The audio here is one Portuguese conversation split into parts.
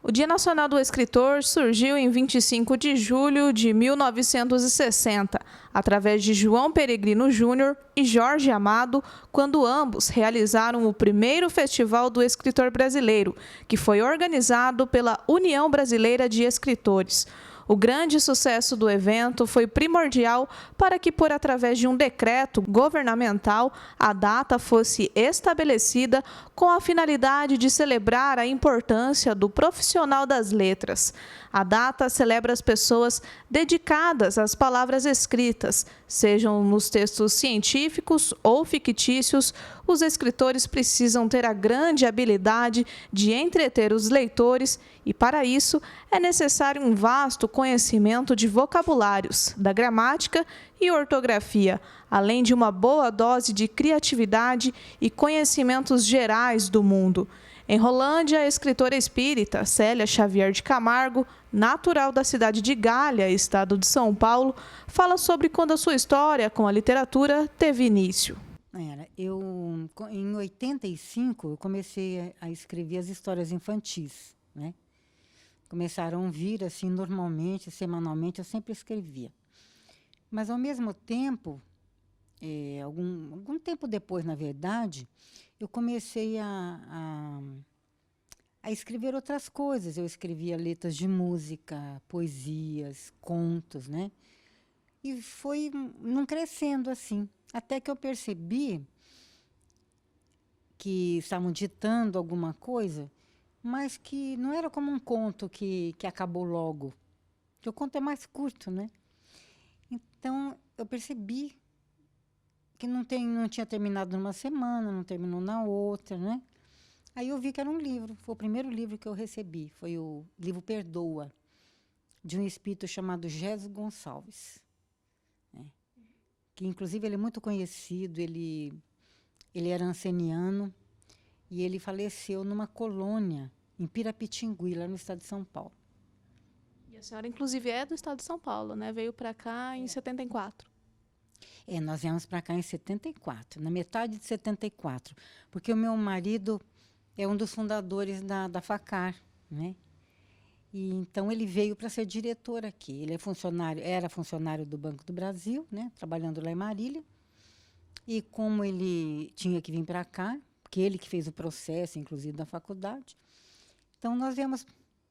O Dia Nacional do Escritor surgiu em 25 de julho de 1960, através de João Peregrino Júnior e Jorge Amado, quando ambos realizaram o primeiro Festival do Escritor Brasileiro, que foi organizado pela União Brasileira de Escritores. O grande sucesso do evento foi primordial para que, por através de um decreto governamental, a data fosse estabelecida com a finalidade de celebrar a importância do profissional das letras. A data celebra as pessoas dedicadas às palavras escritas, sejam nos textos científicos ou fictícios. Os escritores precisam ter a grande habilidade de entreter os leitores e, para isso, é necessário um vasto conhecimento de vocabulários, da gramática e ortografia, além de uma boa dose de criatividade e conhecimentos gerais do mundo. Em Rolândia, a escritora espírita Célia Xavier de Camargo, natural da cidade de Galha, estado de São Paulo, fala sobre quando a sua história com a literatura teve início. Em 85, eu comecei a escrever as histórias infantis, né? Começaram a vir assim, normalmente, semanalmente, eu sempre escrevia. Mas, ao mesmo tempo, algum tempo depois, na verdade, eu comecei a escrever outras coisas. Eu escrevia letras de música, poesias, contos, né? E foi não crescendo assim. Até que eu percebi que estavam ditando alguma coisa, mas que não era como um conto que acabou logo. Porque o conto é mais curto, né? Então, eu percebi que não tinha terminado numa semana, não terminou na outra, né? Aí eu vi que era um livro. Foi o primeiro livro que eu recebi. Foi o livro Perdoa, de um espírito chamado Jesus Gonçalves, né? Que, inclusive, ele é muito conhecido. Ele era anceniano e ele faleceu numa colônia em Pirapitingui, lá no estado de São Paulo. E a senhora, inclusive, é do estado de São Paulo, né? Veio para cá em 74. Nós viemos para cá em 74, na metade de 74, porque o meu marido é um dos fundadores da FACAR, né? E então ele veio para ser diretor aqui. Ele era funcionário do Banco do Brasil, né? Trabalhando lá em Marília. E como ele tinha que vir para cá, porque ele que fez o processo, inclusive, da faculdade, então nós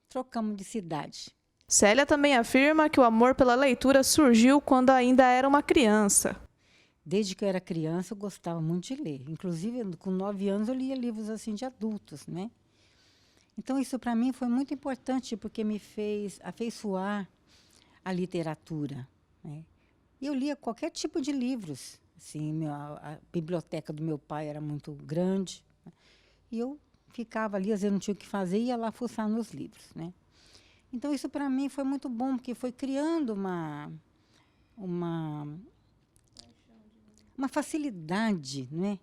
trocamos de cidade. Célia também afirma que o amor pela leitura surgiu quando ainda era uma criança. Desde que eu era criança, eu gostava muito de ler. Inclusive, com 9 anos, eu lia livros assim de adultos, né? Então, isso para mim foi muito importante, porque me fez afeiçoar a literatura, né? E eu lia qualquer tipo de livros. Assim, a biblioteca do meu pai era muito grande, né? E eu ficava ali, às vezes não tinha o que fazer, ia lá fuçar nos livros, né? Então, isso para mim foi muito bom, porque foi criando uma facilidade, né,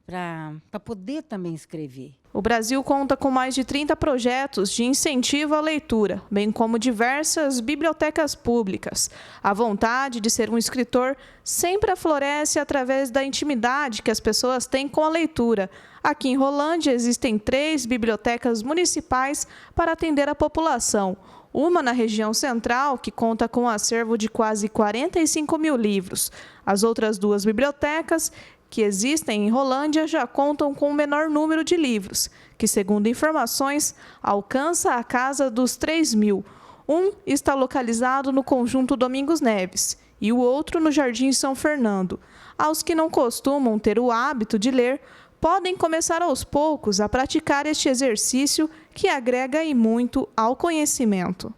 para poder também escrever. O Brasil conta com mais de 30 projetos de incentivo à leitura, bem como diversas bibliotecas públicas. A vontade de ser um escritor sempre aflorece através da intimidade que as pessoas têm com a leitura. Aqui em Rolândia existem 3 bibliotecas municipais para atender a população. Uma na região central, que conta com um acervo de quase 45 mil livros. As outras 2 bibliotecas que existem em Rolândia já contam com o menor número de livros, que, segundo informações, alcança a casa dos 3 mil. Um está localizado no Conjunto Domingos Neves e o outro no Jardim São Fernando. Aos que não costumam ter o hábito de ler, podem começar aos poucos a praticar este exercício que agrega e muito ao conhecimento.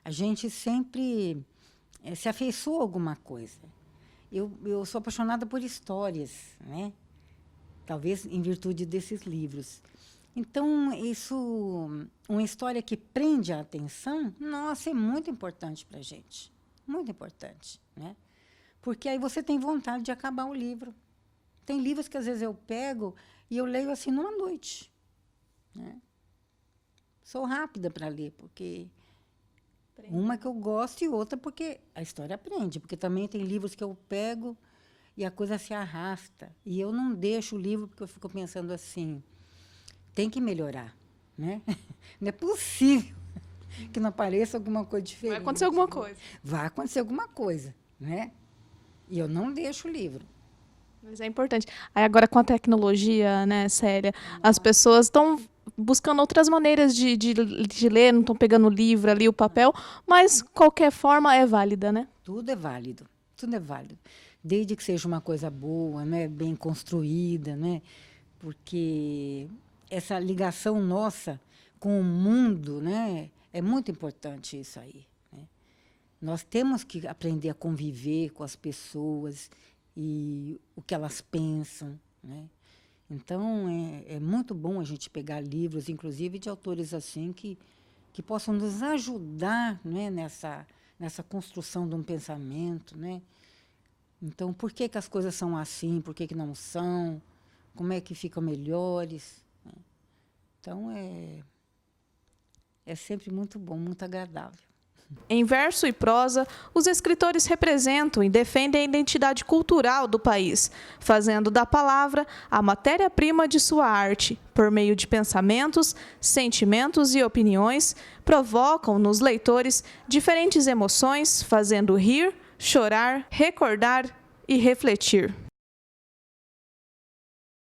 A gente sempre se afeiçoa a alguma coisa. Eu sou apaixonada por histórias, né? Talvez em virtude desses livros. Então, uma história que prende a atenção, nossa, é muito importante para a gente. Muito importante, né? Porque aí você tem vontade de acabar o livro. Tem livros que, às vezes, eu pego e eu leio assim numa noite, né? Sou rápida para ler, porque uma que eu gosto e outra porque a história aprende. Porque também tem livros que eu pego e a coisa se arrasta. E eu não deixo o livro porque eu fico pensando assim, tem que melhorar, né? Não é possível que não apareça alguma coisa diferente. Vai acontecer alguma coisa. Vai acontecer alguma coisa, né? E eu não deixo o livro. Mas é importante. Aí agora com a tecnologia, né, Célia, as pessoas estão buscando outras maneiras de ler, não estão pegando o livro ali, o papel, mas qualquer forma é válida, né? Tudo é válido, tudo é válido. Desde que seja uma coisa boa, né, bem construída, né? Porque essa ligação nossa com o mundo, né, é muito importante isso aí, né? Nós temos que aprender a conviver com as pessoas e o que elas pensam, né? Então, é muito bom a gente pegar livros, inclusive de autores assim, que possam nos ajudar, né, nessa construção de um pensamento, né? Então, por que as coisas são assim, por que não são, como é que ficam melhores, né? Então, é sempre muito bom, muito agradável. Em verso e prosa, os escritores representam e defendem a identidade cultural do país, fazendo da palavra a matéria-prima de sua arte. Por meio de pensamentos, sentimentos e opiniões, provocam nos leitores diferentes emoções, fazendo rir, chorar, recordar e refletir.